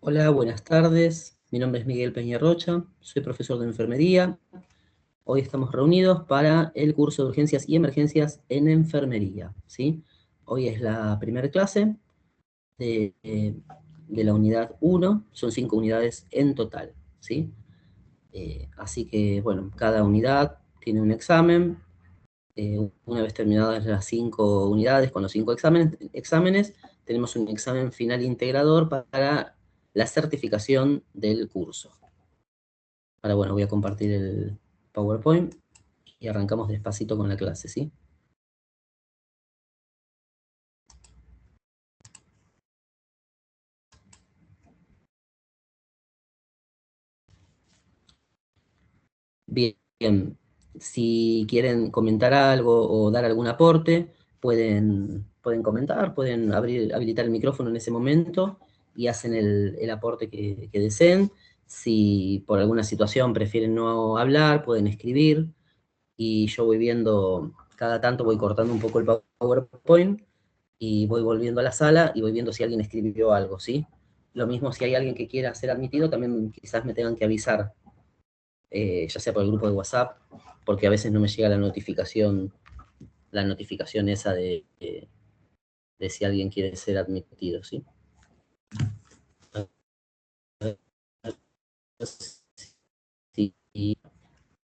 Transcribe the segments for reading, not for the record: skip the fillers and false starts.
Hola, buenas tardes. Mi nombre es Miguel Peñarrocha, soy profesor de enfermería. Hoy estamos reunidos para el curso de urgencias y emergencias en enfermería, ¿sí? Hoy es la primera clase de la unidad 1, son 5 unidades en total, ¿sí? Así que, bueno, cada unidad tiene un examen. Una vez terminadas las 5 unidades con los 5 exámenes, tenemos un examen final integrador para la certificación del curso. Ahora, bueno, voy a compartir el PowerPoint y arrancamos despacito con la clase, ¿sí? Bien, si quieren comentar algo o dar algún aporte, pueden comentar, pueden habilitar el micrófono en ese momento y hacen el aporte que deseen. Si por alguna situación prefieren no hablar, pueden escribir y yo voy viendo, cada tanto voy cortando un poco el PowerPoint y voy volviendo a la sala y voy viendo si alguien escribió algo, ¿sí? Lo mismo si hay alguien que quiera ser admitido, también quizás me tengan que avisar, ya sea por el grupo de WhatsApp, porque a veces no me llega la notificación esa de si alguien quiere ser admitido, ¿sí? Sí.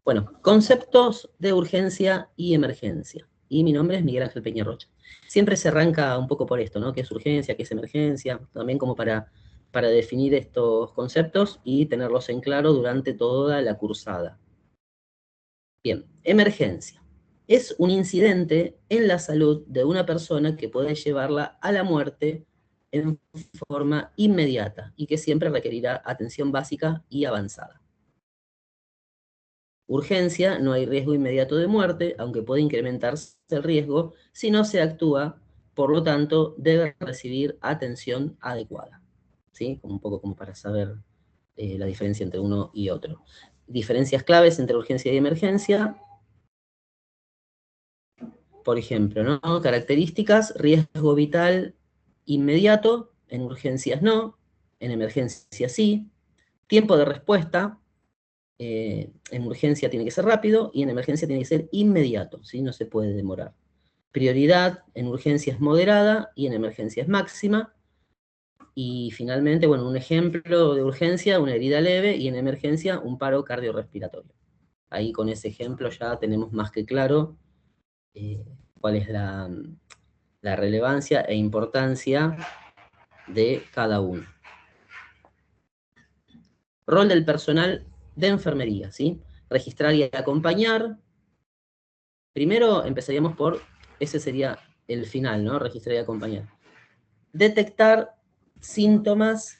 Bueno, conceptos de urgencia y emergencia. Y mi nombre es Miguel Ángel Peñarrocha. Siempre se arranca un poco por esto, ¿no? ¿Qué es urgencia? ¿Qué es emergencia? También como para definir estos conceptos y tenerlos en claro durante toda la cursada. Bien, emergencia. Es un incidente en la salud de una persona que puede llevarla a la muerte en forma inmediata y que siempre requerirá atención básica y avanzada. Urgencia, no hay riesgo inmediato de muerte, aunque puede incrementarse el riesgo si no se actúa, por lo tanto, debe recibir atención adecuada. ¿Sí? Un poco como para saber la diferencia entre uno y otro. Diferencias claves entre urgencia y emergencia, por ejemplo, ¿no? Características, riesgo vital inmediato, en urgencias no, en emergencias sí. Tiempo de respuesta, en urgencia tiene que ser rápido y en emergencia tiene que ser inmediato, ¿sí? No se puede demorar. Prioridad en urgencia es moderada y en emergencia es máxima. Y finalmente, bueno, un ejemplo de urgencia, una herida leve y en emergencia un paro cardiorrespiratorio. Ahí con ese ejemplo ya tenemos más que claro eh, cuál es la relevancia e importancia de cada uno. Rol del personal de enfermería, ¿sí? Registrar y acompañar. Primero empezaríamos por, ese sería el final, ¿no? Registrar y acompañar. Detectar síntomas,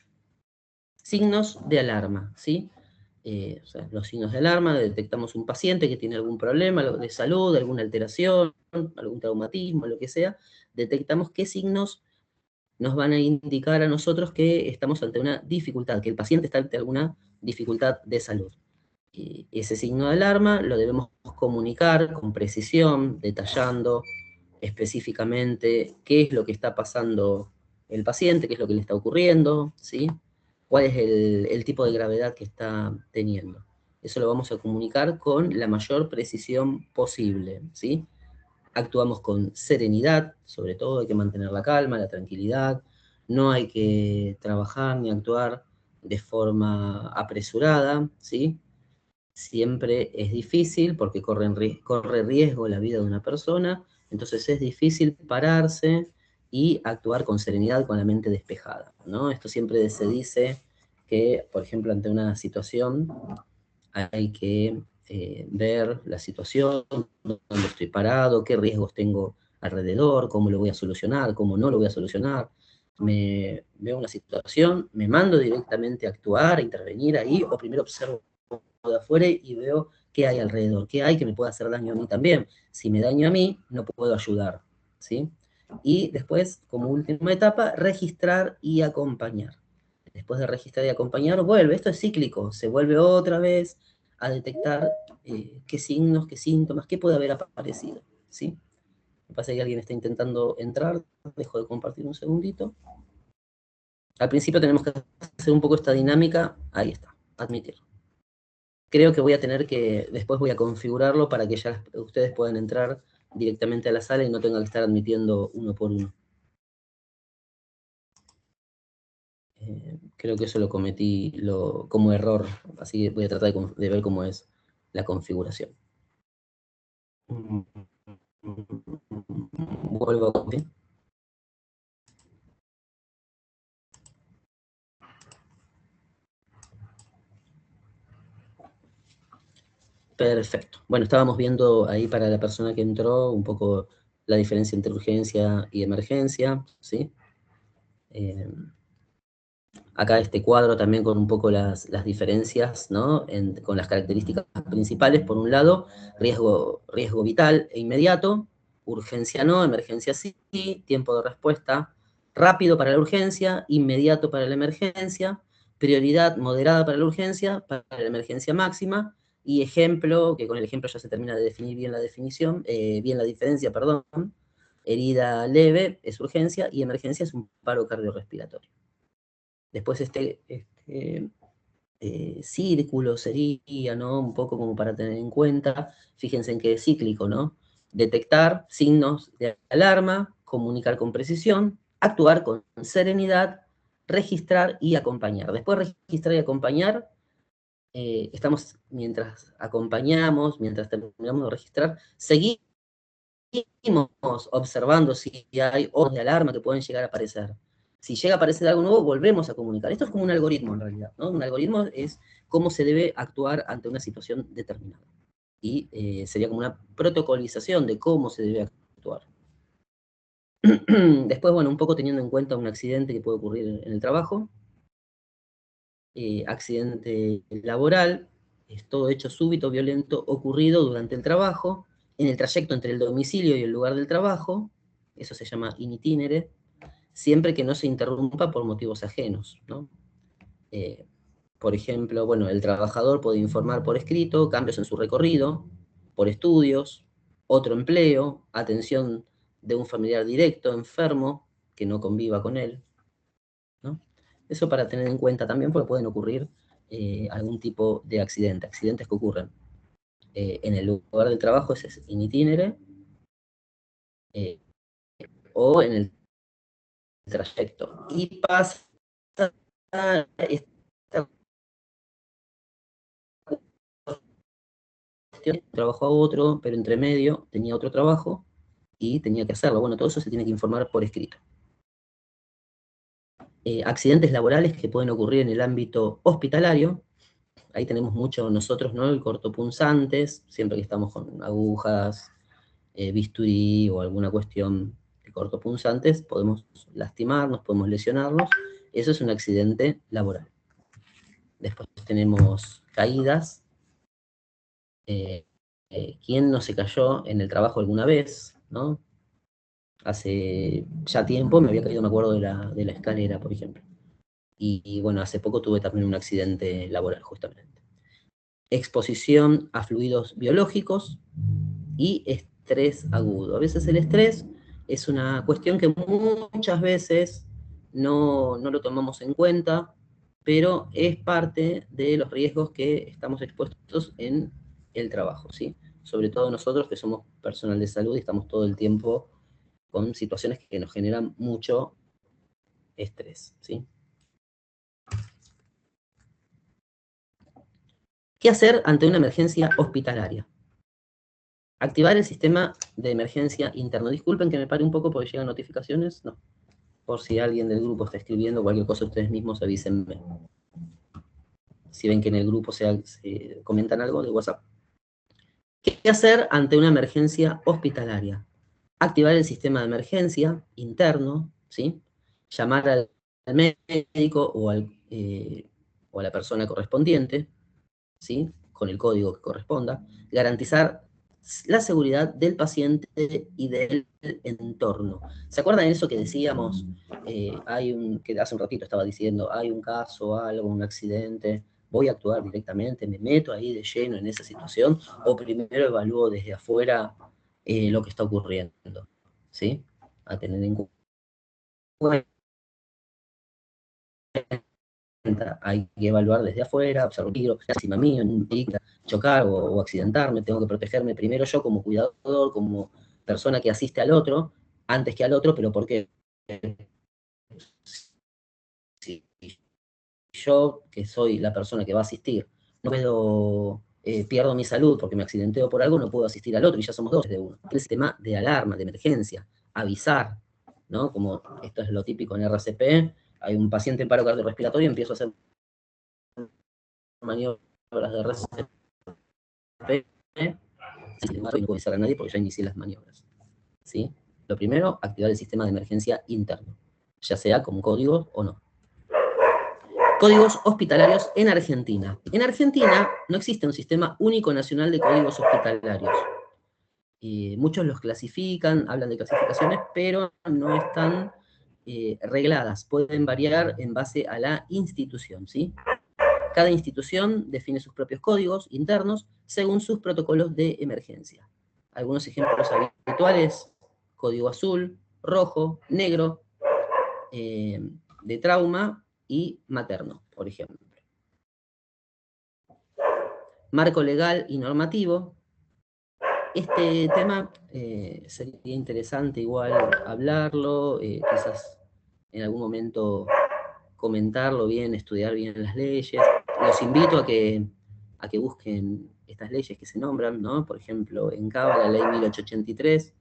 signos de alarma, ¿sí? O sea, los signos de alarma, detectamos un paciente que tiene algún problema de salud, alguna alteración, algún traumatismo, lo que sea, detectamos qué signos nos van a indicar a nosotros que estamos ante una dificultad, que el paciente está ante alguna dificultad de salud. Ese signo de alarma lo debemos comunicar con precisión, detallando específicamente qué es lo que está pasando el paciente, qué es lo que le está ocurriendo, ¿sí? Cuál es el tipo de gravedad que está teniendo. Eso lo vamos a comunicar con la mayor precisión posible, ¿sí? Actuamos con serenidad, sobre todo hay que mantener la calma, la tranquilidad, no hay que trabajar ni actuar de forma apresurada, ¿sí? Siempre es difícil porque corre riesgo la vida de una persona, entonces es difícil pararse y actuar con serenidad, con la mente despejada, ¿no? Esto siempre se dice que, por ejemplo, ante una situación hay que ver la situación, dónde estoy parado, qué riesgos tengo alrededor, cómo lo voy a solucionar, cómo no lo voy a solucionar. Me veo una situación, me mando directamente a actuar, a intervenir ahí, o primero observo de afuera y veo qué hay alrededor, qué hay que me pueda hacer daño a mí también. Si me daño a mí, no puedo ayudar, ¿sí? Y después, como última etapa, registrar y acompañar. Después de registrar y acompañar, vuelve, esto es cíclico, se vuelve otra vez a detectar qué signos, qué síntomas, qué puede haber aparecido, ¿sí? Me pasa que alguien está intentando entrar, dejo de compartir un segundito. Al principio tenemos que hacer un poco esta dinámica. Ahí está, admitir. Creo que voy a tener que, después voy a configurarlo para que ya ustedes puedan entrar directamente a la sala y no tengan que estar admitiendo uno por uno. Creo que eso lo cometí como error, así que voy a tratar de ver cómo es la configuración. Vuelvo a copiar. Perfecto. Bueno, estábamos viendo ahí para la persona que entró un poco la diferencia entre urgencia y emergencia, ¿sí? Acá este cuadro también con un poco las diferencias, ¿no? Con las características principales, por un lado, riesgo vital e inmediato, urgencia no, emergencia sí, tiempo de respuesta rápido para la urgencia, inmediato para la emergencia, prioridad moderada para la urgencia, para la emergencia máxima, y ejemplo, que con el ejemplo ya se termina de definir bien la definición, bien la diferencia, perdón, herida leve es urgencia y emergencia es un paro cardiorrespiratorio. Después círculo sería, ¿no? Un poco como para tener en cuenta, fíjense en que es cíclico, ¿no? Detectar signos de alarma, comunicar con precisión, actuar con serenidad, registrar y acompañar. Después de registrar y acompañar, estamos, mientras acompañamos, mientras terminamos de registrar, seguimos observando si hay ojos de alarma que pueden llegar a aparecer. Si llega a aparecer algo nuevo, volvemos a comunicar. Esto es como un algoritmo en realidad, ¿no? Un algoritmo es cómo se debe actuar ante una situación determinada. Y sería como una protocolización de cómo se debe actuar. Después, bueno, un poco teniendo en cuenta un accidente que puede ocurrir en el trabajo. Accidente laboral, es todo hecho súbito, violento, ocurrido durante el trabajo, en el trayecto entre el domicilio y el lugar del trabajo, eso se llama in itinere, siempre que no se interrumpa por motivos ajenos, ¿no? Eh, por ejemplo, bueno, el trabajador puede informar por escrito cambios en su recorrido, por estudios, otro empleo, atención de un familiar directo, enfermo, que no conviva con él, ¿no? Eso para tener en cuenta también porque pueden ocurrir algún tipo de accidente, accidentes que ocurren en el lugar del trabajo, ese es in itinere, eh, o en el trayecto. Y pasa esta cuestión, trabajó a otro, pero entre medio tenía otro trabajo y tenía que hacerlo. Bueno, todo eso se tiene que informar por escrito. Accidentes laborales que pueden ocurrir en el ámbito hospitalario. Ahí tenemos mucho nosotros, ¿no? El cortopunzantes, siempre que estamos con agujas, bisturí o alguna cuestión de cortopunzantes, podemos lastimarnos, podemos lesionarnos. Eso es un accidente laboral. Después tenemos caídas. ¿Quién no se cayó en el trabajo alguna vez? ¿No? Hace ya tiempo me había caído, me acuerdo, de la escalera, por ejemplo. Y bueno, hace poco tuve también un accidente laboral, justamente. Exposición a fluidos biológicos y estrés agudo. A veces el estrés es una cuestión que muchas veces no lo tomamos en cuenta, pero es parte de los riesgos que estamos expuestos en el trabajo, ¿sí? Sobre todo nosotros que somos personal de salud y estamos todo el tiempo con situaciones que nos generan mucho estrés, ¿sí? ¿Qué hacer ante una emergencia hospitalaria? Activar el sistema de emergencia interno. Disculpen que me pare un poco porque llegan notificaciones. No. Por si alguien del grupo está escribiendo cualquier cosa, ustedes mismos avísenme. Si ven que en el grupo se comentan algo de WhatsApp. ¿Qué hacer ante una emergencia hospitalaria? Activar el sistema de emergencia interno, ¿sí? Llamar al médico o a la persona correspondiente, ¿sí? Con el código que corresponda. Garantizar la seguridad del paciente y del entorno. ¿Se acuerdan de eso que decíamos? Que hace un ratito estaba diciendo, hay un caso, algo, un accidente, voy a actuar directamente, me meto ahí de lleno en esa situación, o primero evalúo desde afuera lo que está ocurriendo, ¿sí? A tener en cuenta hay que evaluar desde afuera, observar peligro, encima mío, chocar o accidentarme, tengo que protegerme primero yo como cuidador, como persona que asiste al otro, antes que al otro, pero porque si yo, que soy la persona que va a asistir, no puedo, pierdo mi salud porque me accidenteo por algo, no puedo asistir al otro y ya somos dos de uno. El sistema de alarma, de emergencia, avisar, ¿no? Como esto es lo típico en RCP, hay un paciente en paro cardiorrespiratorio, empiezo a hacer maniobras de RCP, y no puedo avisar a nadie porque ya inicié las maniobras, ¿sí? Lo primero, activar el sistema de emergencia interno, ya sea con códigos o no. Códigos hospitalarios en Argentina. En Argentina no existe un sistema único nacional de códigos hospitalarios. Muchos los clasifican, hablan de clasificaciones, pero no están regladas. Pueden variar en base a la institución, ¿sí? Cada institución define sus propios códigos internos según sus protocolos de emergencia. Algunos ejemplos habituales: código azul, rojo, negro, de trauma y materno, por ejemplo. Marco legal y normativo. Este tema sería interesante igual hablarlo, quizás en algún momento comentarlo bien, estudiar bien las leyes. Los invito a que busquen estas leyes que se nombran, ¿no? Por ejemplo, en Cava la ley 1883,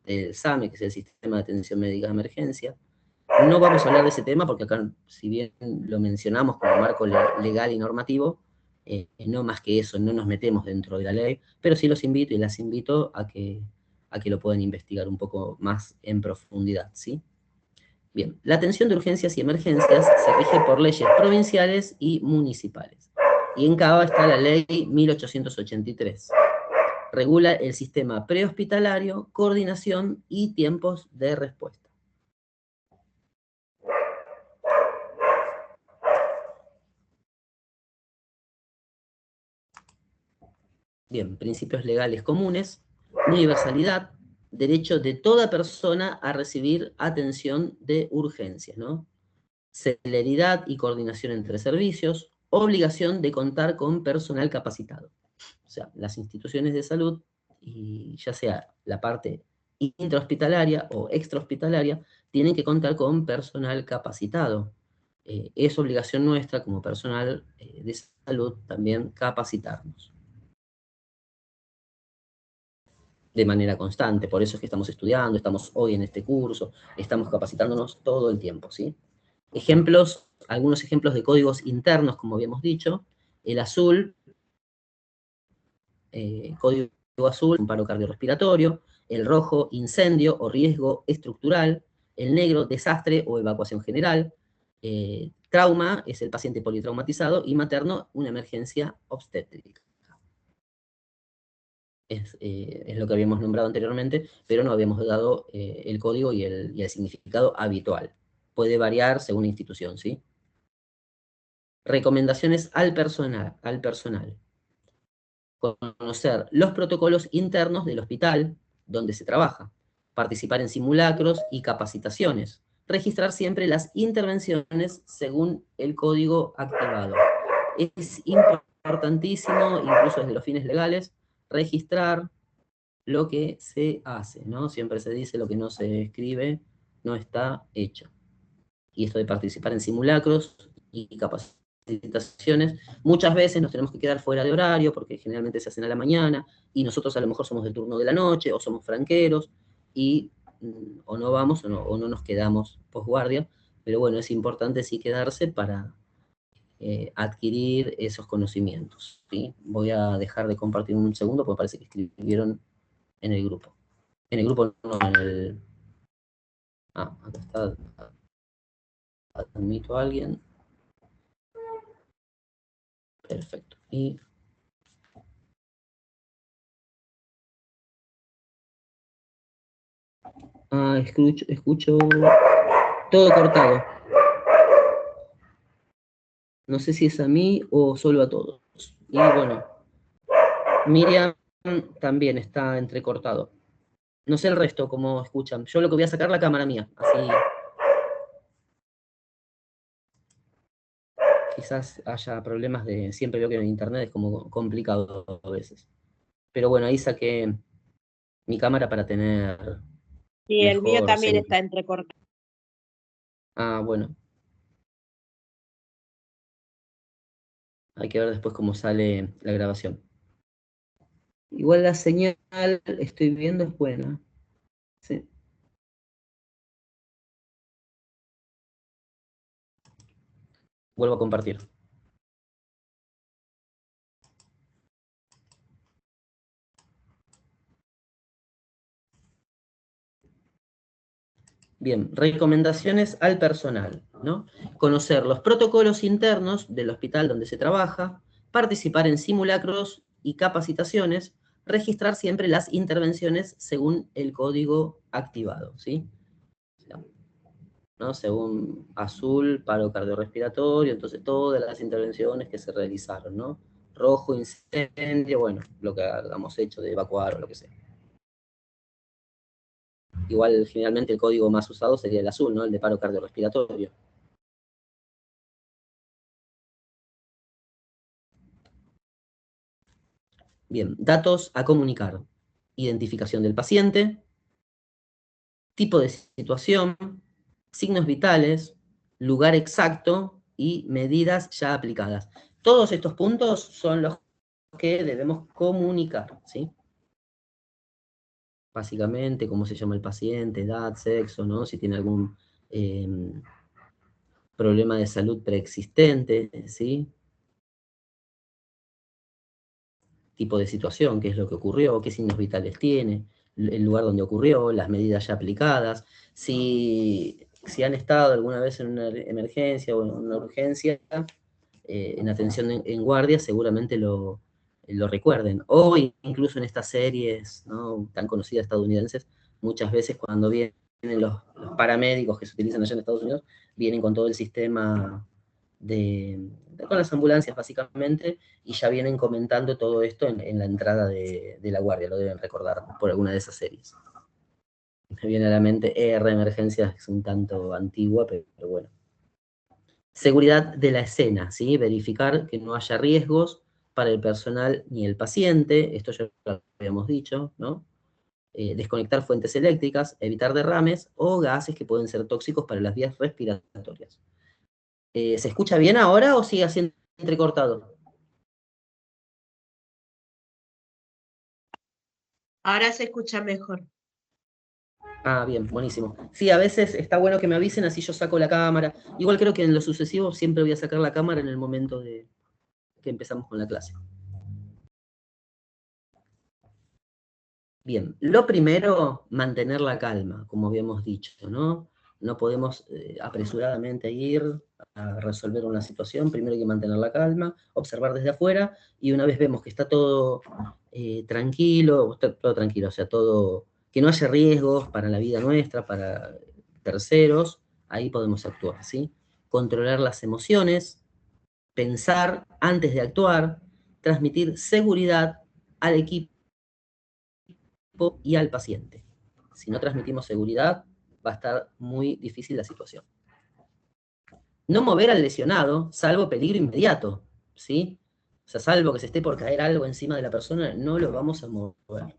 del SAME, que es el Sistema de Atención Médica de Emergencia. No vamos a hablar de ese tema porque acá, si bien lo mencionamos como marco legal y normativo, no más que eso, no nos metemos dentro de la ley, pero sí los invito y las invito a que lo puedan investigar un poco más en profundidad, ¿sí? Bien, la atención de urgencias y emergencias se rige por leyes provinciales y municipales. Y en Cava está la ley 1883. Regula el sistema prehospitalario, coordinación y tiempos de respuesta. Bien, principios legales comunes, universalidad, derecho de toda persona a recibir atención de urgencias, ¿no? Celeridad y coordinación entre servicios, obligación de contar con personal capacitado. O sea, las instituciones de salud, y ya sea la parte intrahospitalaria o extrahospitalaria, tienen que contar con personal capacitado. Es obligación nuestra como personal de salud también capacitarnos de manera constante. Por eso es que estamos estudiando, estamos hoy en este curso, estamos capacitándonos todo el tiempo, ¿sí? Ejemplos, algunos ejemplos de códigos internos, como habíamos dicho. El azul, código azul, un paro cardiorrespiratorio. El rojo, incendio o riesgo estructural. El negro, desastre o evacuación general. Trauma es el paciente politraumatizado. Y materno, una emergencia obstétrica. Es lo que habíamos nombrado anteriormente, pero no habíamos dado el código y el significado habitual. Puede variar según la institución, ¿sí? Recomendaciones al personal. Conocer los protocolos internos del hospital donde se trabaja. Participar en simulacros y capacitaciones. Registrar siempre las intervenciones según el código activado. Es importantísimo, incluso desde los fines legales, registrar lo que se hace, ¿no? Siempre se dice lo que no se escribe no está hecho. Y esto de participar en simulacros y capacitaciones, muchas veces nos tenemos que quedar fuera de horario porque generalmente se hacen a la mañana y nosotros a lo mejor somos del turno de la noche o somos franqueros y o no vamos o no nos quedamos posguardia, pero bueno, es importante sí quedarse para adquirir esos conocimientos, ¿sí? Voy a dejar de compartir un segundo porque parece que escribieron en el grupo. En el grupo no, en el... Ah, acá está. Admito a alguien. Perfecto. Y... escucho todo cortado. No sé si es a mí o solo a todos. Y bueno, Miriam también está entrecortado. No sé el resto cómo escuchan. Yo lo que voy a sacar la cámara mía, así. quizás haya problemas de, siempre veo que en internet es como complicado a veces. Pero bueno, ahí saqué mi cámara para tener Sí, el mío mejor también está seguridad. entrecortado. Ah, bueno, hay que ver después cómo sale la grabación. Igual la señal, estoy viendo, es buena. Sí. Vuelvo a compartir. Bien, recomendaciones al personal, ¿no? Conocer los protocolos internos del hospital donde se trabaja, participar en simulacros y capacitaciones, registrar siempre las intervenciones según el código activado, ¿sí? O sea, ¿no? Según azul, paro cardiorrespiratorio, entonces todas las intervenciones que se realizaron, ¿no? Rojo, incendio, bueno, lo que hagamos hecho de evacuar o lo que sea. Igual, generalmente el código más usado sería el azul, ¿no? El de paro cardiorrespiratorio. Bien, datos a comunicar. Identificación del paciente, tipo de situación, signos vitales, lugar exacto y medidas ya aplicadas. Todos estos puntos son los que debemos comunicar, ¿sí? Básicamente, cómo se llama el paciente, edad, sexo, ¿no? Si tiene algún eh, problema de salud preexistente, ¿sí? Tipo de situación, qué es lo que ocurrió, qué signos vitales tiene, el lugar donde ocurrió, las medidas ya aplicadas, si han estado alguna vez en una emergencia o en una urgencia, en atención en guardia, seguramente lo recuerden. O incluso en estas series, ¿no?, tan conocidas estadounidenses, muchas veces cuando vienen los paramédicos que se utilizan allá en Estados Unidos, vienen con todo el sistema con las ambulancias básicamente, y ya vienen comentando todo esto en la entrada de la guardia, lo deben recordar por alguna de esas series. Me viene a la mente ER Emergencias, que es un tanto antigua, pero bueno. Seguridad de la escena, ¿sí? Verificar que no haya riesgos para el personal ni el paciente, esto ya lo habíamos dicho, ¿no? Desconectar fuentes eléctricas, evitar derrames o gases que pueden ser tóxicos para las vías respiratorias. ¿Se escucha bien ahora o sigue siendo entrecortado? Ahora se escucha mejor. Ah, bien, buenísimo. Sí, a veces está bueno que me avisen, así yo saco la cámara. Igual creo que en lo sucesivo siempre voy a sacar la cámara en el momento de que empezamos con la clase. Bien, lo primero, mantener la calma, como habíamos dicho, ¿no? No podemos apresuradamente ir a resolver una situación, primero hay que mantener la calma, observar desde afuera, y una vez vemos que está todo todo tranquilo, o sea, todo, que no haya riesgos para la vida nuestra, para terceros, ahí podemos actuar, ¿sí? Controlar las emociones, pensar antes de actuar, transmitir seguridad al equipo y al paciente. Si no transmitimos seguridad, va a estar muy difícil la situación. No mover al lesionado, salvo peligro inmediato, ¿sí? O sea, salvo que se esté por caer algo encima de la persona, no lo vamos a mover.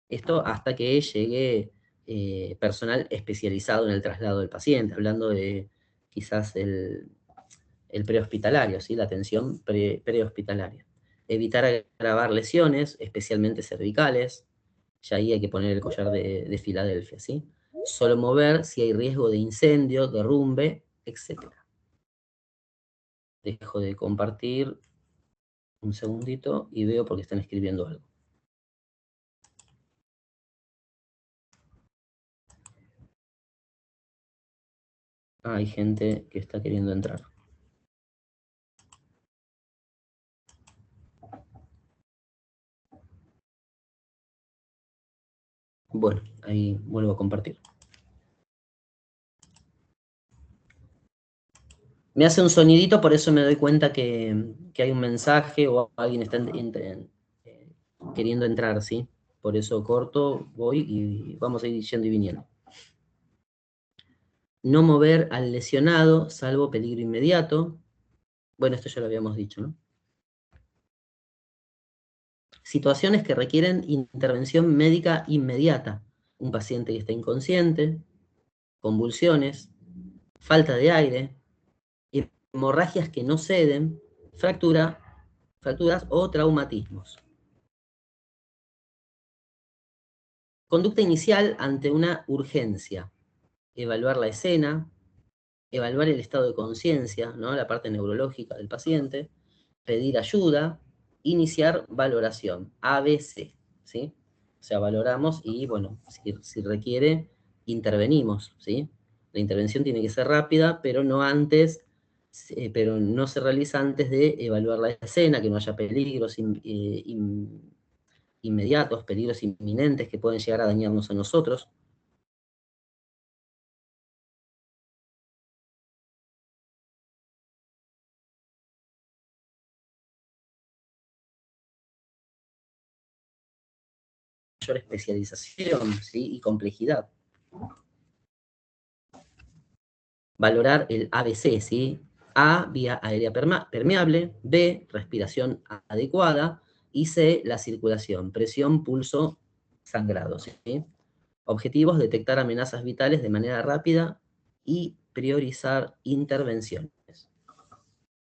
Esto hasta que llegue personal especializado en el traslado del paciente, hablando de quizás el prehospitalario, ¿sí? La atención prehospitalaria. Evitar agravar lesiones, especialmente cervicales. Ya ahí hay que poner el collar de Filadelfia, ¿sí? Solo mover si hay riesgo de incendio, derrumbe, etc. Dejo de compartir un segundito y veo porque están escribiendo algo. Ah, hay gente que está queriendo entrar. Bueno, ahí vuelvo a compartir. Me hace un sonidito, por eso me doy cuenta que hay un mensaje o alguien está queriendo entrar, ¿sí? Por eso corto, voy y vamos a ir yendo y viniendo. No mover al lesionado, salvo peligro inmediato. Bueno, esto ya lo habíamos dicho, ¿no? Situaciones que requieren intervención médica inmediata. Un paciente que está inconsciente, convulsiones, falta de aire, hemorragias que no ceden, fracturas o traumatismos. Conducta inicial ante una urgencia. Evaluar la escena, evaluar el estado de conciencia, ¿no? La parte neurológica del paciente, pedir ayuda, iniciar valoración, ABC, ¿sí? O sea, valoramos y, bueno, si requiere, intervenimos, ¿sí? La intervención tiene que ser rápida, pero no antes, pero no se realiza antes de evaluar la escena, que no haya peligros inmediatos, peligros inminentes que pueden llegar a dañarnos a nosotros. Mayor especialización, ¿sí? Y complejidad. Valorar el ABC, ¿sí? A, vía aérea permeable, B, respiración adecuada, y C, la circulación, presión, pulso, sangrado, ¿sí? Objetivos, detectar amenazas vitales de manera rápida y priorizar intervenciones.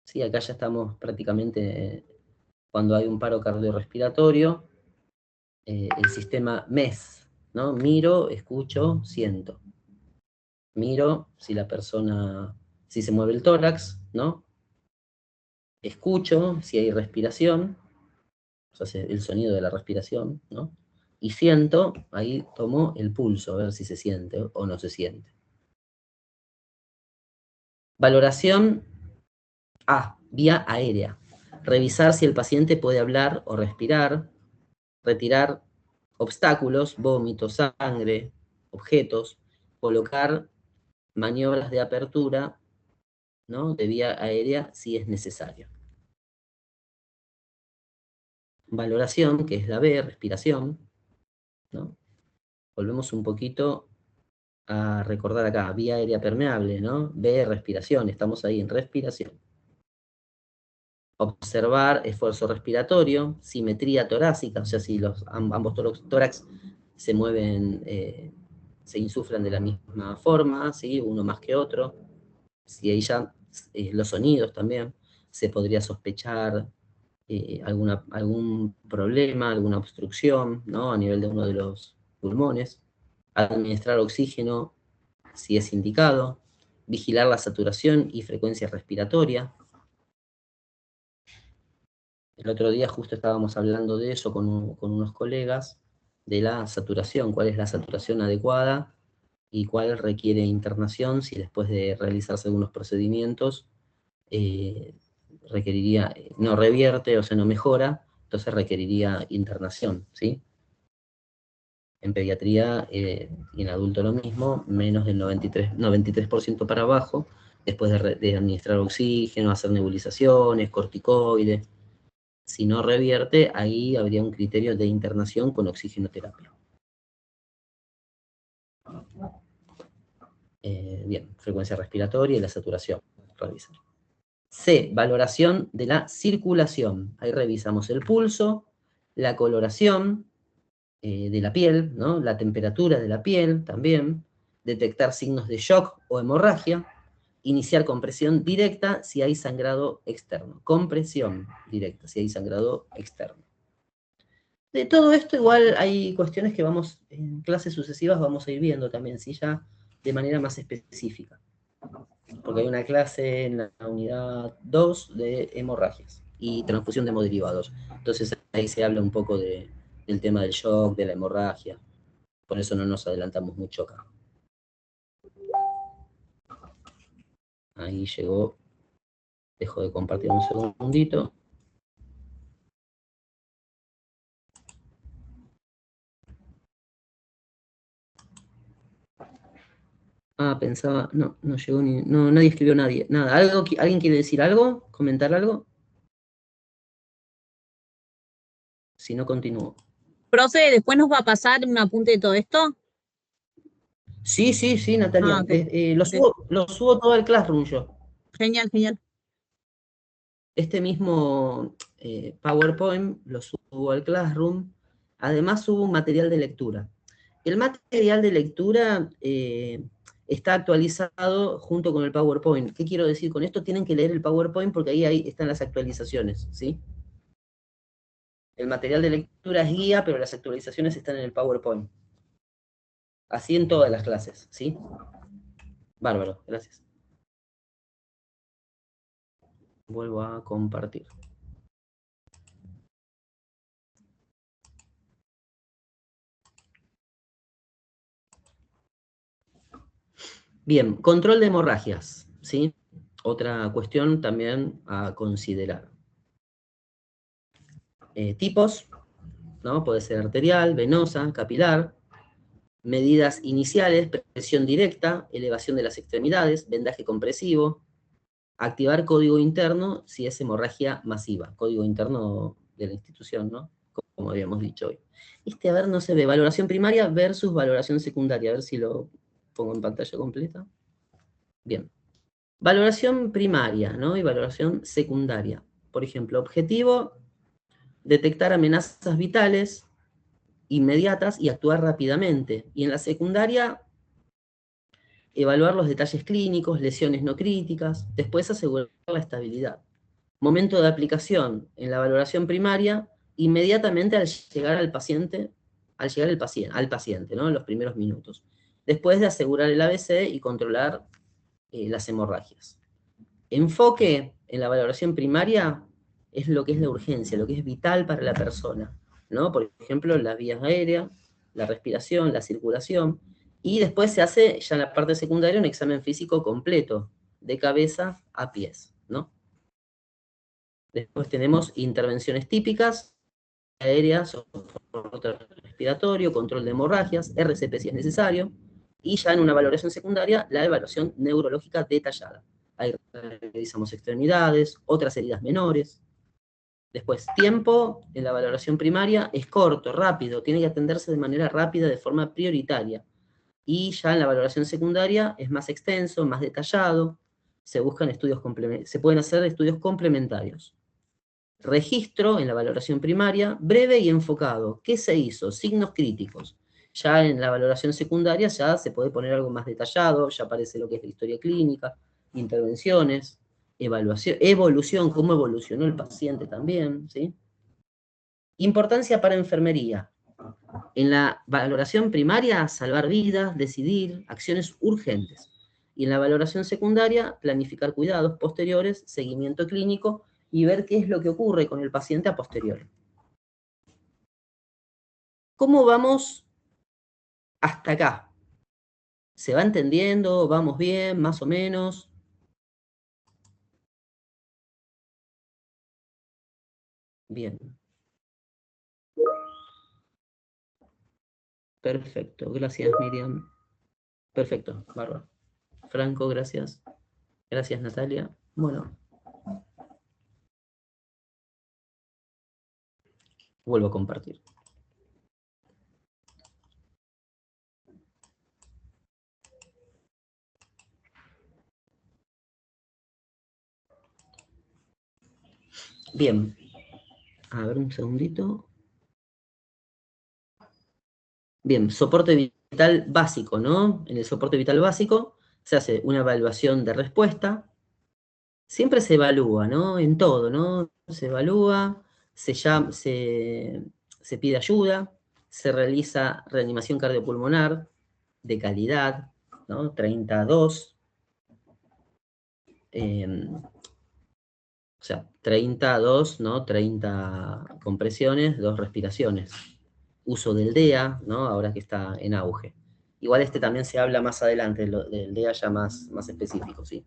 Sí, acá ya estamos prácticamente cuando hay un paro cardiorrespiratorio, el sistema MES, ¿no? Miro, escucho, siento. Miro si la persona, si se mueve el tórax, ¿no? Escucho si hay respiración, o sea, el sonido de la respiración, ¿no? Y siento, ahí tomo el pulso, a ver si se siente o no se siente. Valoración A, vía aérea. Revisar si el paciente puede hablar o respirar, retirar obstáculos, vómitos, sangre, objetos, colocar maniobras de apertura, ¿no? De vía aérea si es necesario. Valoración, que es la B, respiración, ¿no? Volvemos un poquito a recordar acá, vía aérea permeable, ¿no? B, respiración, estamos ahí en respiración. Observar esfuerzo respiratorio, simetría torácica, o sea, si ambos tórax se mueven, se insuflan de la misma forma, ¿sí? Uno más que otro. Si ahí ya los sonidos también, se podría sospechar algún problema, alguna obstrucción, ¿no? A nivel de uno de los pulmones. Administrar oxígeno si es indicado. Vigilar la saturación y frecuencia respiratoria. El otro día justo estábamos hablando de eso con unos colegas, de la saturación, cuál es la saturación adecuada y cuál requiere internación si después de realizarse algunos procedimientos requeriría, no revierte, o sea, no mejora, entonces requeriría internación, ¿sí? En pediatría y en adulto lo mismo, menos del 93% para abajo, después de administrar oxígeno, hacer nebulizaciones, corticoides. Si no revierte, ahí habría un criterio de internación con oxigenoterapia. Bien, frecuencia respiratoria y la saturación. Revisar. C, valoración de la circulación. Ahí revisamos el pulso, la coloración de la piel, ¿no? La temperatura de la piel también, detectar signos de shock o hemorragia, iniciar compresión directa si hay sangrado externo. Compresión directa si hay sangrado externo. De todo esto igual hay cuestiones que vamos, en clases sucesivas vamos a ir viendo también, ¿sí? Ya de manera más específica. Porque hay una clase en la unidad 2 de hemorragias y transfusión de hemoderivados. Entonces ahí se habla un poco del tema del shock, de la hemorragia. Por eso no nos adelantamos mucho acá. Ahí llegó. Dejo de compartir un segundito. Ah, pensaba, no llegó ni, no, nadie escribió nada. ¿Alguien quiere decir algo? ¿Comentar algo? Si no, continúo. Profe, ¿después nos va a pasar un apunte de todo esto? Sí, Natalia. Okay. Lo subo todo al Classroom yo. Genial. Este mismo PowerPoint lo subo al Classroom. Además subo un material de lectura. El material de lectura está actualizado junto con el PowerPoint. ¿Qué quiero decir con esto? Tienen que leer el PowerPoint porque ahí están las actualizaciones, ¿sí? El material de lectura es guía, pero las actualizaciones están en el PowerPoint. Así en todas las clases, ¿sí? Bárbaro, gracias. Vuelvo a compartir. Bien, control de hemorragias, ¿sí? Otra cuestión también a considerar. Tipos, ¿no? Puede ser arterial, venosa, capilar. Medidas iniciales, presión directa, elevación de las extremidades, vendaje compresivo. Activar código interno si es hemorragia masiva. Código interno de la institución, ¿no? Como habíamos dicho hoy. A ver, no se ve. Valoración primaria versus valoración secundaria. A ver si lo pongo en pantalla completa. Bien. Valoración primaria, ¿no? Y valoración secundaria. Por ejemplo, objetivo, detectar amenazas vitales inmediatas y actuar rápidamente. Y en la secundaria, evaluar los detalles clínicos, lesiones no críticas, después asegurar la estabilidad. Momento de aplicación en la valoración primaria, inmediatamente al llegar al paciente, al paciente, ¿no? En los primeros minutos. Después de asegurar el ABC y controlar las hemorragias. Enfoque en la valoración primaria es lo que es la urgencia, lo que es vital para la persona, ¿no? Por ejemplo, las vías aéreas, la respiración, la circulación, y después se hace ya en la parte secundaria un examen físico completo, de cabeza a pies, ¿no? Después tenemos intervenciones típicas, aéreas, soporte respiratorio, control de hemorragias, RCP si es necesario, y ya en una valoración secundaria, la evaluación neurológica detallada. Ahí revisamos extremidades, otras heridas menores. Después, tiempo en la valoración primaria es corto, rápido, tiene que atenderse de manera rápida, de forma prioritaria. Y ya en la valoración secundaria es más extenso, más detallado, se pueden hacer estudios complementarios. Registro en la valoración primaria, breve y enfocado. ¿Qué se hizo? Signos críticos. Ya en la valoración secundaria ya se puede poner algo más detallado, ya aparece lo que es la historia clínica, intervenciones, evolución, cómo evolucionó el paciente también, ¿sí? Importancia para enfermería. En la valoración primaria, salvar vidas, decidir, acciones urgentes. Y en la valoración secundaria, planificar cuidados posteriores, seguimiento clínico y ver qué es lo que ocurre con el paciente a posteriori. ¿Cómo vamos hasta acá? ¿Se va entendiendo? ¿Vamos bien? ¿Más o menos? Bien. Perfecto. Gracias, Miriam. Perfecto. Bárbaro. Franco, gracias. Gracias, Natalia. Bueno. Vuelvo a compartir. Bien. A ver, un segundito. Bien, soporte vital básico, ¿no? En el soporte vital básico se hace una evaluación de respuesta. Siempre se evalúa, ¿no? En todo, ¿no? Se evalúa, se pide ayuda, se realiza reanimación cardiopulmonar de calidad, ¿no? 32. O sea, 32, ¿no? 30 compresiones, 2 respiraciones. Uso del DEA, ¿no? Ahora que está en auge. Igual este también se habla más adelante, del DEA ya más específico, ¿sí?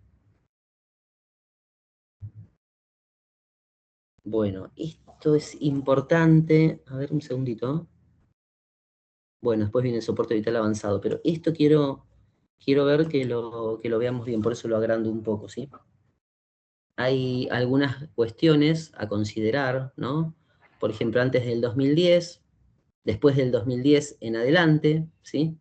Bueno, esto es importante. A ver, un segundito. Bueno, después viene el soporte vital avanzado, pero esto quiero ver que lo veamos bien, por eso lo agrando un poco, ¿sí? Hay algunas cuestiones a considerar, ¿no? Por ejemplo, antes del 2010, después del 2010 en adelante, ¿sí?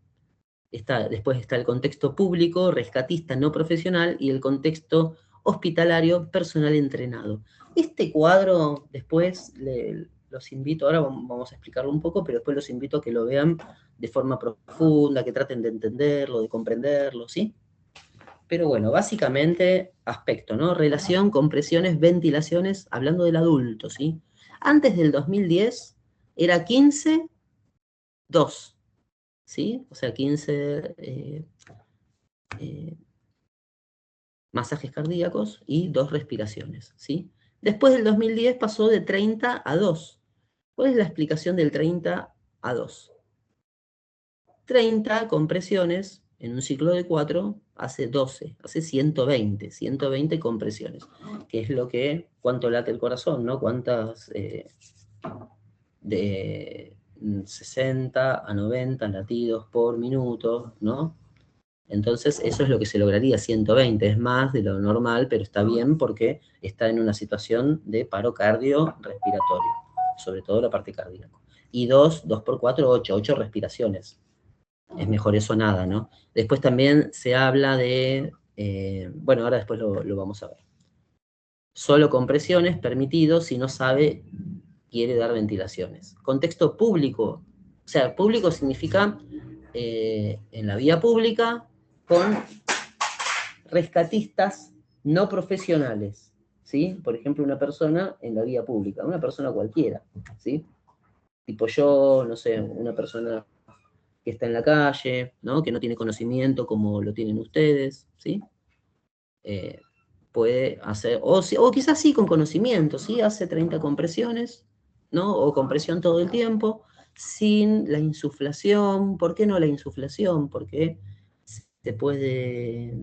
Después está el contexto público, rescatista no profesional y el contexto hospitalario, personal entrenado. Este cuadro, después los invito, ahora vamos a explicarlo un poco, pero después los invito a que lo vean de forma profunda, que traten de entenderlo, de comprenderlo, ¿sí? Pero bueno, básicamente, aspecto, ¿no? Relación, compresiones, ventilaciones, hablando del adulto, ¿sí? Antes del 2010 era 15, 2, ¿sí? O sea, 15 masajes cardíacos y 2 respiraciones, ¿sí? Después del 2010 pasó de 30 a 2. ¿Cuál es la explicación del 30 a 2? 30 compresiones en un ciclo de 4 hace 12, hace 120 compresiones, que es lo que, cuánto late el corazón, ¿no? Cuántas de 60 a 90 latidos por minuto, ¿no? Entonces eso es lo que se lograría, 120, es más de lo normal, pero está bien porque está en una situación de paro cardiorrespiratorio, sobre todo la parte cardíaca. Y 2 por 4, 8 respiraciones. Es mejor eso nada, ¿no? Después también se habla de, bueno, ahora después lo vamos a ver. Solo compresiones permitido si no sabe, quiere dar ventilaciones. Contexto público, o sea, público significa en la vía pública con rescatistas no profesionales, ¿sí? Por ejemplo, una persona en la vía pública, una persona cualquiera, ¿sí? Tipo yo, no sé, una persona que está en la calle, ¿no? Que no tiene conocimiento como lo tienen ustedes, ¿sí? Puede hacer, o quizás sí con conocimiento, ¿sí? Hace 30 compresiones, ¿no? O compresión todo el tiempo, sin la insuflación. ¿Por qué no la insuflación? Porque se puede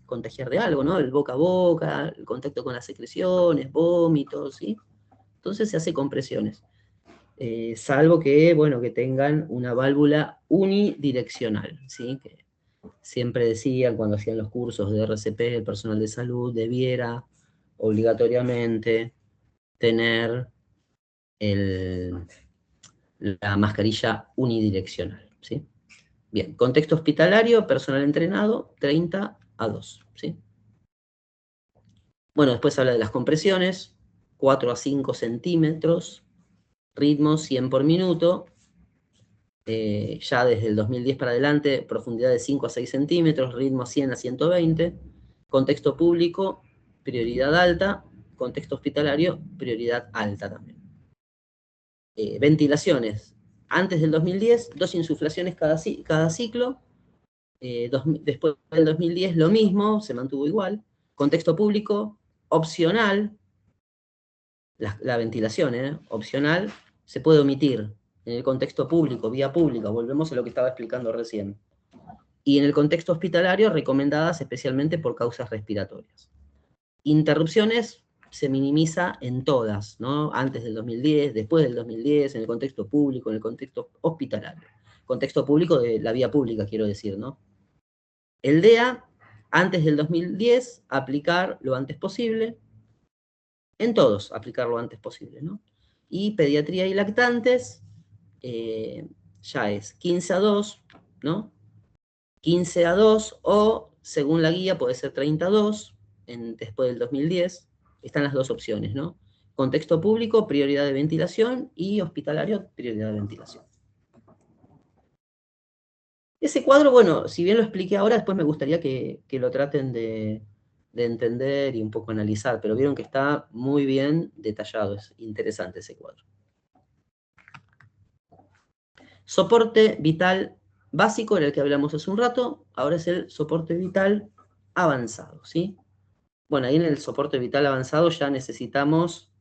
contagiar de algo, ¿no? El boca a boca, el contacto con las secreciones, vómitos, ¿sí? Entonces se hace compresiones. Salvo que, bueno, que tengan una válvula unidireccional, ¿sí? Que siempre decían cuando hacían los cursos de RCP, el personal de salud debiera obligatoriamente tener la mascarilla unidireccional, ¿sí? Bien, contexto hospitalario, personal entrenado, 30 a 2, ¿sí? Bueno, después habla de las compresiones, 4 a 5 centímetros, ritmo 100 por minuto, ya desde el 2010 para adelante, profundidad de 5 a 6 centímetros, ritmo 100 a 120, contexto público, prioridad alta, contexto hospitalario, prioridad alta también. Ventilaciones, antes del 2010, 2 insuflaciones cada ciclo, después del 2010 lo mismo, se mantuvo igual, contexto público, opcional, la ventilación, opcional, se puede omitir en el contexto público, vía pública, volvemos a lo que estaba explicando recién. Y en el contexto hospitalario, recomendadas especialmente por causas respiratorias. Interrupciones se minimiza en todas, ¿no? Antes del 2010, después del 2010, en el contexto público, en el contexto hospitalario. Contexto público de la vía pública, quiero decir, ¿no? El DEA, antes del 2010, aplicar lo antes posible. En todos, aplicar lo antes posible, ¿no? Y pediatría y lactantes, ya es 15 a 2, ¿no? 15 a 2 o, según la guía, puede ser 30 a 2, después del 2010. Están las dos opciones, ¿no? Contexto público, prioridad de ventilación, y hospitalario, prioridad de ventilación. Ese cuadro, bueno, si bien lo expliqué ahora, después me gustaría que lo traten de entender y un poco analizar, pero vieron que está muy bien detallado, es interesante ese cuadro. Soporte vital básico, era el que hablamos hace un rato, ahora es el soporte vital avanzado, ¿sí? Bueno, ahí en el soporte vital avanzado ya necesitamos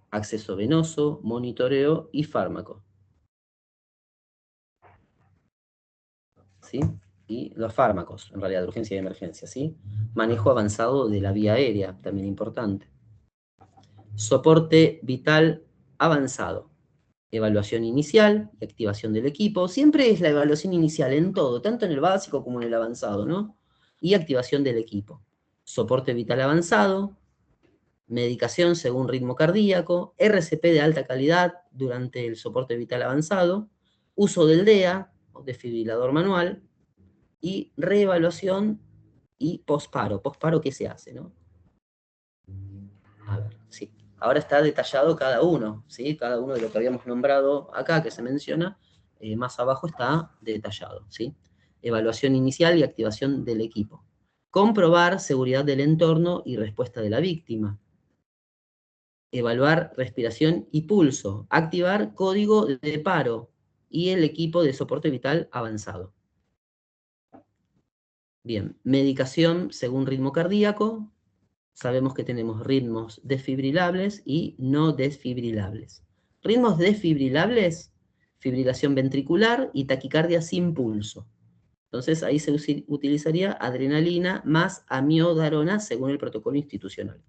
acceso venoso, monitoreo y fármaco, ¿sí? Y los fármacos, en realidad, de urgencia y emergencia, ¿sí? Manejo avanzado de la vía aérea, también importante. Soporte vital avanzado. Evaluación inicial y activación del equipo. Siempre es la evaluación inicial en todo, tanto en el básico como en el avanzado, ¿no? Y activación del equipo. Soporte vital avanzado, medicación según ritmo cardíaco, RCP de alta calidad durante el soporte vital avanzado, uso del DEA, desfibrilador manual, y reevaluación y posparo. Posparo, ¿qué se hace, no? A ver, sí. Ahora está detallado cada uno, ¿sí? Cada uno de lo que habíamos nombrado acá, que se menciona, más abajo está detallado, ¿sí? Evaluación inicial y activación del equipo. Comprobar seguridad del entorno y respuesta de la víctima. Evaluar respiración y pulso. Activar código de paro y el equipo de soporte vital avanzado. Bien, medicación según ritmo cardíaco. Sabemos que tenemos ritmos desfibrilables y no desfibrilables. Ritmos desfibrilables, fibrilación ventricular y taquicardia sin pulso. Entonces ahí se utilizaría adrenalina más amiodarona según el protocolo institucional.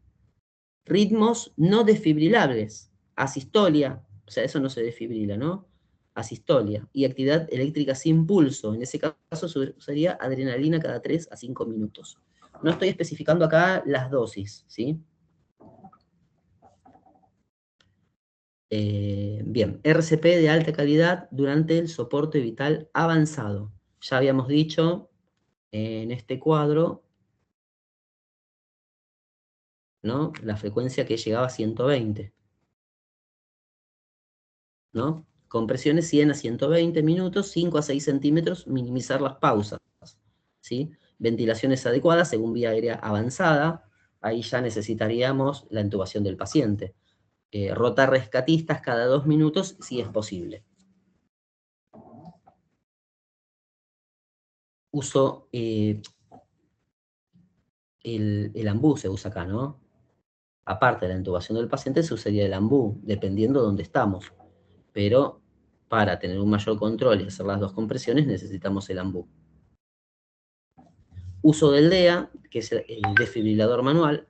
Ritmos no desfibrilables, asistolia, o sea, eso no se desfibrila, ¿no? Asistolia y actividad eléctrica sin pulso. En ese caso se usaría adrenalina cada 3 a 5 minutos. No estoy especificando acá las dosis, ¿sí? Bien, RCP de alta calidad durante el soporte vital avanzado. Ya habíamos dicho en este cuadro, ¿no? La frecuencia que llegaba a 120, ¿no? Compresiones 100 a 120 minutos, 5 a 6 centímetros, minimizar las pausas, ¿sí? Ventilaciones adecuadas según vía aérea avanzada, ahí ya necesitaríamos la intubación del paciente. Rotar rescatistas cada 2 minutos si es posible. Uso, el ambú se usa acá, ¿no? Aparte de la intubación del paciente, se usaría el ambú, dependiendo de dónde estamos. Pero para tener un mayor control y hacer las 2 compresiones, necesitamos el ambú. Uso del DEA, que es el desfibrilador manual.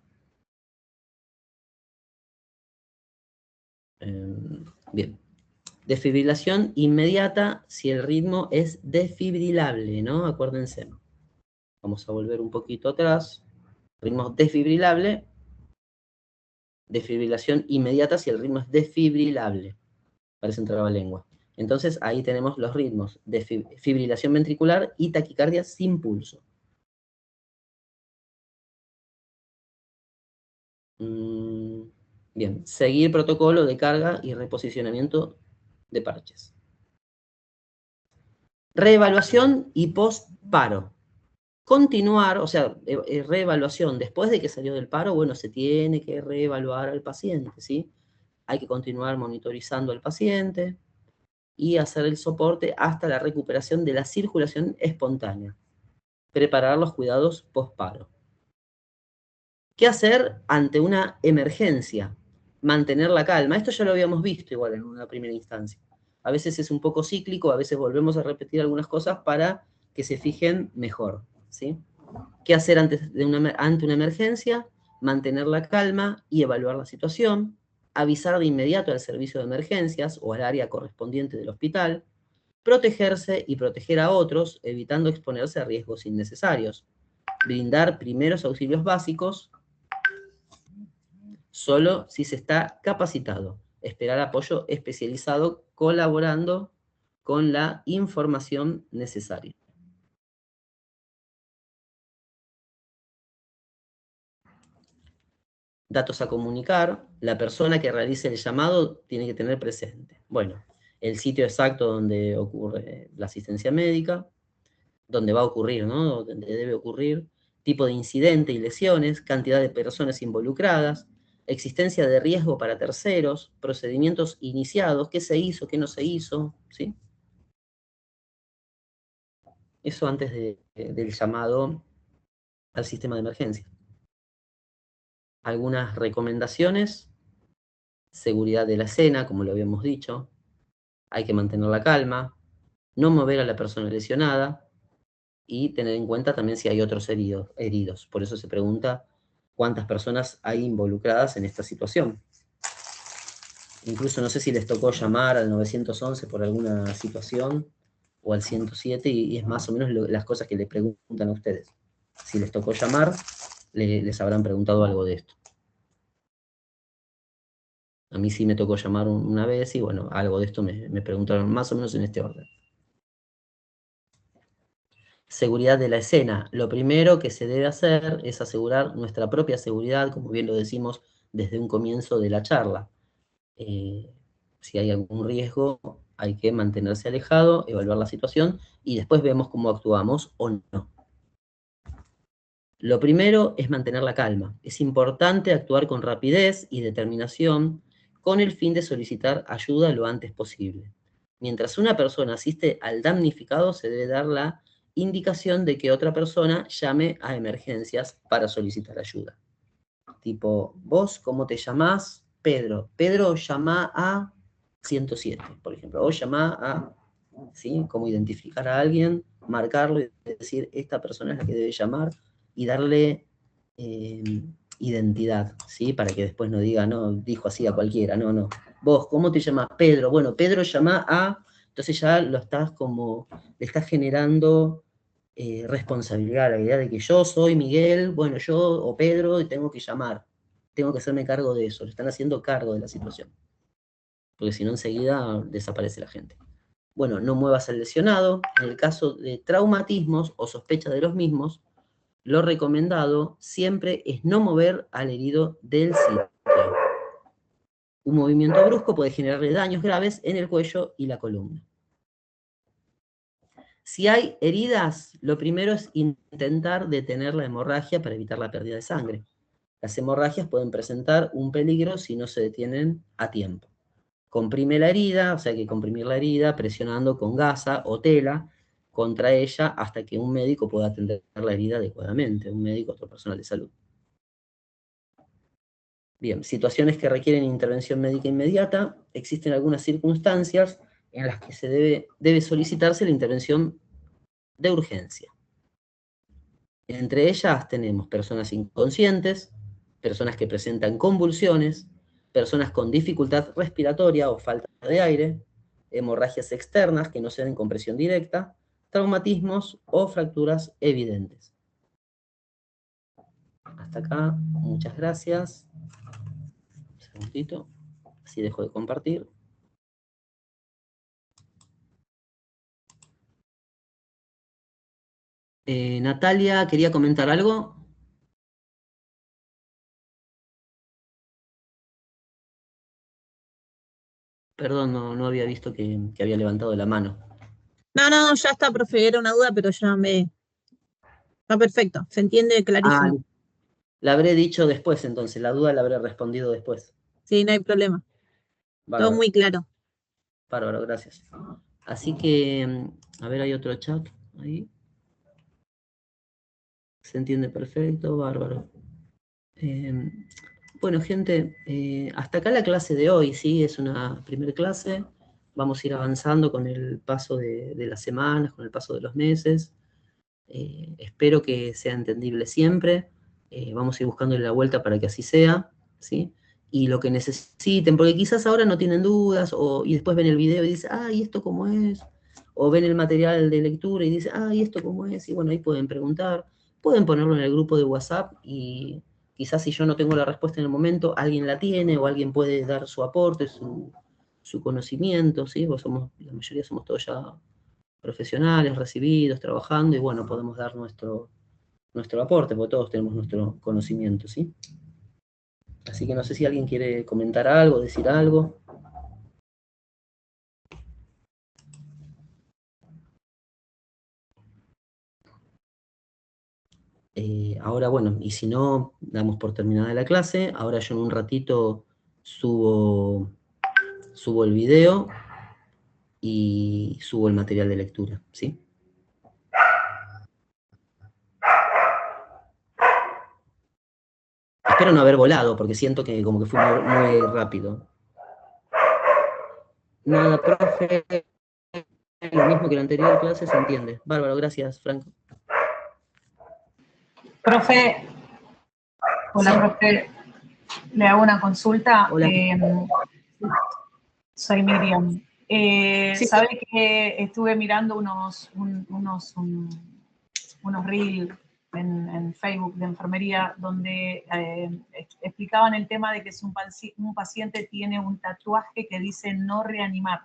Bien. Desfibrilación inmediata si el ritmo es desfibrilable, ¿no? Acuérdense. Vamos a volver un poquito atrás. Ritmo desfibrilable. Desfibrilación inmediata si el ritmo es desfibrilable. Parece un trabalengua. Entonces ahí tenemos los ritmos de fibrilación ventricular y taquicardia sin pulso. Bien, seguir protocolo de carga y reposicionamiento de parches. Reevaluación y post-paro. Continuar, o sea, reevaluación después de que salió del paro, bueno, se tiene que reevaluar al paciente, ¿sí? Hay que continuar monitorizando al paciente y hacer el soporte hasta la recuperación de la circulación espontánea. Preparar los cuidados post-paro. ¿Qué hacer ante una emergencia? Mantener la calma. Esto ya lo habíamos visto igual en una primera instancia. A veces es un poco cíclico, a veces volvemos a repetir algunas cosas para que se fijen mejor, ¿sí? ¿Qué hacer ante una emergencia? Mantener la calma y evaluar la situación. Avisar de inmediato al servicio de emergencias o al área correspondiente del hospital. Protegerse y proteger a otros, evitando exponerse a riesgos innecesarios. Brindar primeros auxilios básicos solo si se está capacitado. Esperar apoyo especializado colaborando con la información necesaria. Datos a comunicar. La persona que realice el llamado tiene que tener presente. Bueno, el sitio exacto donde ocurre la asistencia médica, donde va a ocurrir, ¿no? Donde debe ocurrir, tipo de incidente y lesiones, cantidad de personas involucradas, existencia de riesgo para terceros, procedimientos iniciados, qué se hizo, qué no se hizo, ¿sí? Eso antes del llamado al sistema de emergencia. Algunas recomendaciones: seguridad de la escena, como lo habíamos dicho, hay que mantener la calma, no mover a la persona lesionada y tener en cuenta también si hay otros heridos. Por eso se pregunta cuántas personas hay involucradas en esta situación. Incluso no sé si les tocó llamar al 911 por alguna situación o al 107 y es más o menos las cosas que le preguntan a ustedes. Si les tocó llamar, les habrán preguntado algo de esto. A mí sí me tocó llamar una vez y bueno, algo de esto me preguntaron más o menos en este orden. seguridad de la escena. Lo primero que se debe hacer es asegurar nuestra propia seguridad, como bien lo decimos desde un comienzo de la charla. Si hay algún riesgo, hay que mantenerse alejado, evaluar la situación y después vemos cómo actuamos o no. Lo primero es mantener la calma. Es importante actuar con rapidez y determinación con el fin de solicitar ayuda lo antes posible. Mientras una persona asiste al damnificado, se debe dar la indicación de que otra persona llame a emergencias para solicitar ayuda. Tipo, vos, ¿cómo te llamás? Pedro. Pedro, llama a 107, por ejemplo. O llama a, ¿sí? Cómo identificar a alguien, marcarlo y decir, esta persona es la que debe llamar y darle identidad, ¿sí? Para que después no diga, no, dijo así a cualquiera, no, no. Vos, ¿cómo te llamas? Pedro. Bueno, Pedro llama a... Entonces ya lo estás como, le estás generando responsabilidad, la idea de que yo soy Miguel, bueno, yo o Pedro, y tengo que llamar, tengo que hacerme cargo de eso, le están haciendo cargo de la situación, porque si no enseguida desaparece la gente. Bueno, no muevas al lesionado. En el caso de traumatismos o sospecha de los mismos, lo recomendado siempre es no mover al herido del sitio. Un movimiento brusco puede generarle daños graves en el cuello y la columna. Si hay heridas, lo primero es intentar detener la hemorragia para evitar la pérdida de sangre. Las hemorragias pueden presentar un peligro si no se detienen a tiempo. Comprime la herida, o sea, hay que comprimir la herida presionando con gasa o tela contra ella hasta que un médico pueda atender la herida adecuadamente, un médico o otro personal de salud. Bien, situaciones que requieren intervención médica inmediata. Existen algunas circunstancias en las que se debe solicitarse la intervención de urgencia. Entre ellas tenemos personas inconscientes, personas que presentan convulsiones, personas con dificultad respiratoria o falta de aire, hemorragias externas que no se den con presión directa, traumatismos o fracturas evidentes. Hasta acá, muchas gracias. Un segundito, así dejo de compartir. Natalia, ¿quería comentar algo? Perdón, no había visto que había levantado la mano. No, ya está, profe, era una duda, pero ya está perfecto, se entiende clarísimo. La habré dicho después entonces, la duda la habré respondido después. Sí, no hay problema. Bárbaro. Todo muy claro. Bárbaro, gracias. Así que, a ver, hay otro chat ahí. Se entiende perfecto, bárbaro. Bueno, gente, hasta acá la clase de hoy, ¿sí? Es una primera clase. Vamos a ir avanzando con el paso de las semanas, con el paso de los meses. Espero que sea entendible siempre. Vamos a ir buscándole la vuelta para que así sea, ¿sí? Y lo que necesiten, porque quizás ahora no tienen dudas, y después ven el video y dicen, ¿y esto cómo es? O ven el material de lectura y dicen, ¿y esto cómo es? Y bueno, ahí pueden preguntar, pueden ponerlo en el grupo de WhatsApp y quizás si yo no tengo la respuesta en el momento, alguien la tiene o alguien puede dar su aporte, su conocimiento, ¿sí? La mayoría somos todos ya profesionales, recibidos, trabajando, y bueno, podemos dar nuestro aporte, porque todos tenemos nuestro conocimiento, ¿sí? Así que no sé si alguien quiere comentar algo, decir algo. Ahora, bueno, y si no, damos por terminada la clase. Ahora yo en un ratito subo el video y subo el material de lectura, ¿sí? Espero no haber volado, porque siento que como que fue muy rápido. Nada, profe, lo mismo que la anterior clase se entiende. Bárbaro, gracias, Franco. Profe, hola, sí. Profe, le hago una consulta. Hola. Soy Miriam. Sí. Sabe que estuve mirando unos reels en Facebook de enfermería donde explicaban el tema de que si un paciente tiene un tatuaje que dice no reanimar.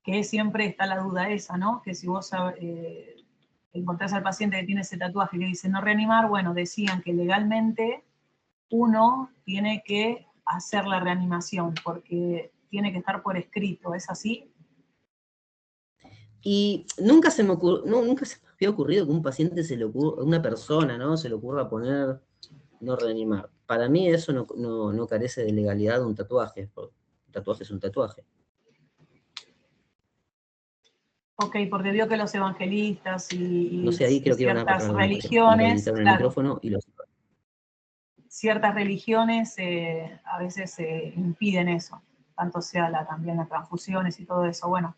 que siempre está la duda esa, ¿no? Que si vos encontrás al paciente que tiene ese tatuaje que dice no reanimar, bueno, decían que legalmente uno tiene que hacer la reanimación, porque tiene que estar por escrito, ¿es así? Y nunca se me había ocurrido que un paciente una persona, ¿no? Se le ocurra poner no reanimar. Para mí eso no carece de legalidad de un tatuaje, porque un tatuaje es un tatuaje. Ok, porque vio que los evangelistas y no sé, ahí creo que iban a ciertas parar religiones, el claro, micrófono y los... ciertas religiones a veces impiden eso, tanto sea también las transfusiones y todo eso. Bueno,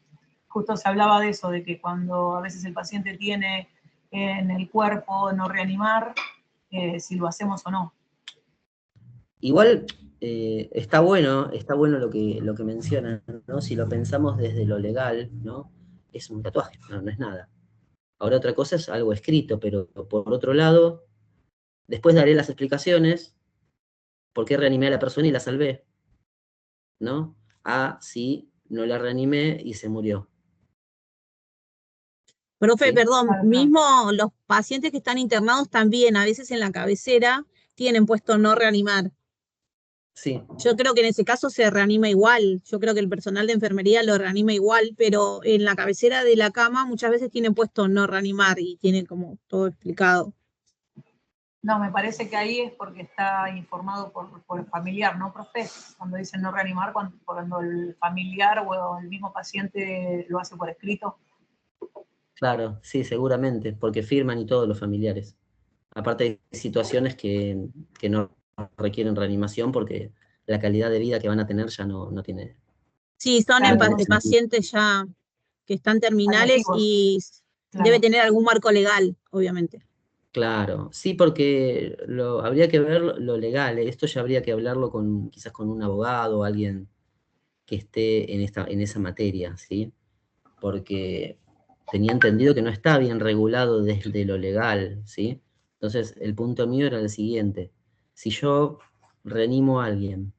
justo se hablaba de eso, de que cuando a veces el paciente tiene en el cuerpo no reanimar, si lo hacemos o no. Igual está bueno lo que mencionan, ¿no? Si lo pensamos desde lo legal, ¿no? Es un tatuaje, no es nada. Ahora otra cosa es algo escrito, pero por otro lado, después daré las explicaciones por qué reanimé a la persona y la salvé, ¿no? Sí, no la reanimé y se murió. Profe, ¿Sí? perdón, Claro, claro. mismo los pacientes que están internados también, a veces en la cabecera, tienen puesto no reanimar. Sí. Yo creo que en ese caso se reanima igual. Yo creo que el personal de enfermería lo reanima igual, pero en la cabecera de la cama muchas veces tienen puesto no reanimar y tienen como todo explicado. No, me parece que ahí es porque está informado por el familiar, ¿no, profe? Cuando dicen no reanimar, cuando el familiar o el mismo paciente lo hace por escrito. Claro, sí, seguramente, porque firman y todos los familiares. Aparte hay situaciones que no requieren reanimación porque la calidad de vida que van a tener ya no tiene... Sí, son Claro, pacientes ya que están terminales paliativos, y debe claro. tener algún marco legal, obviamente. Claro, sí, porque habría que ver lo legal, ¿eh? Esto ya habría que hablarlo quizás con un abogado o alguien que esté en esa materia, ¿sí? Porque tenía entendido que no está bien regulado desde lo legal, ¿sí? Entonces, el punto mío era el siguiente: si yo reanimo a alguien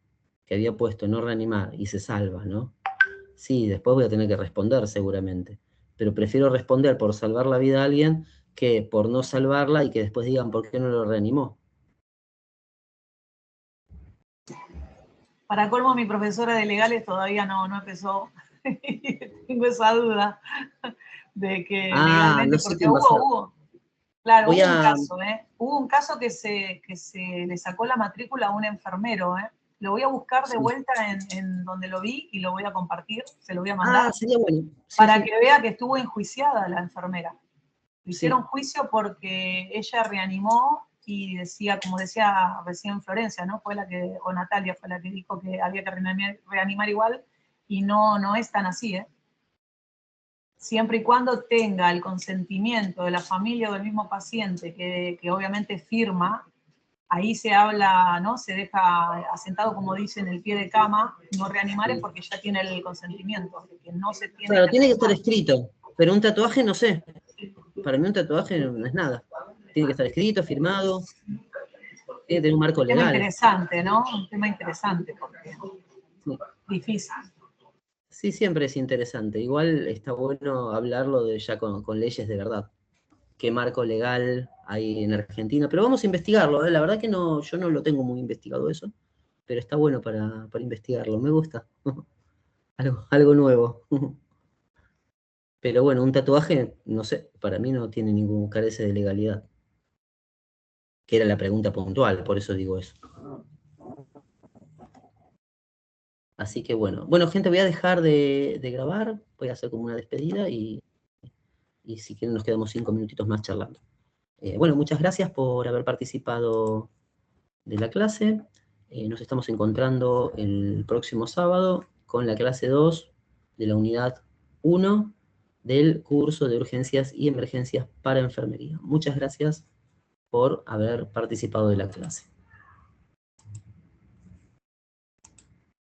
que había puesto no reanimar y se salva, ¿no? Sí, después voy a tener que responder seguramente, pero prefiero responder por salvar la vida a alguien que por no salvarla y que después digan por qué no lo reanimó. Para colmo, mi profesora de legales todavía no empezó. Tengo esa duda de que legalmente, No sé porque quién va a ser. claro, Voy hubo un a... caso, Hubo un caso que se le sacó la matrícula a un enfermero, Lo voy a buscar de Sí. vuelta en donde lo vi y lo voy a compartir, se lo voy a mandar, Sería bueno. Sí, para sí. que vea que estuvo enjuiciada la enfermera. Le hicieron Sí. juicio porque ella reanimó y decía, como decía recién Florencia, ¿no? O Natalia fue la que dijo que había que reanimar igual, y no es tan así, Siempre y cuando tenga el consentimiento de la familia o del mismo paciente, que obviamente firma, ahí se habla, ¿no? Se deja asentado, como dice, en el pie de cama, no reanimar es porque ya tiene el consentimiento, de que no se tiene Claro, que tiene que estar reanimar. escrito, pero un tatuaje no sé. Para mí un tatuaje no es nada. Tiene que estar escrito, firmado, tiene que tener un marco Un tema legal. interesante, ¿no? Un tema interesante, porque Sí. difícil. Sí, siempre es interesante. Igual está bueno hablarlo ya con leyes de verdad. ¿Qué marco legal hay en Argentina? Pero vamos a investigarlo, ¿eh? La verdad que yo no lo tengo muy investigado eso, pero está bueno para investigarlo. Me gusta. Algo nuevo. Pero bueno, un tatuaje, no sé, para mí no tiene carece de legalidad. Que era la pregunta puntual, por eso digo eso. Así que bueno, gente, voy a dejar de grabar, voy a hacer como una despedida y si quieren nos quedamos 5 minutitos más charlando. Bueno, muchas gracias por haber participado de la clase. Nos estamos encontrando el próximo sábado con la clase 2 de la unidad 1 del curso de urgencias y emergencias para enfermería. Muchas gracias por haber participado de la clase.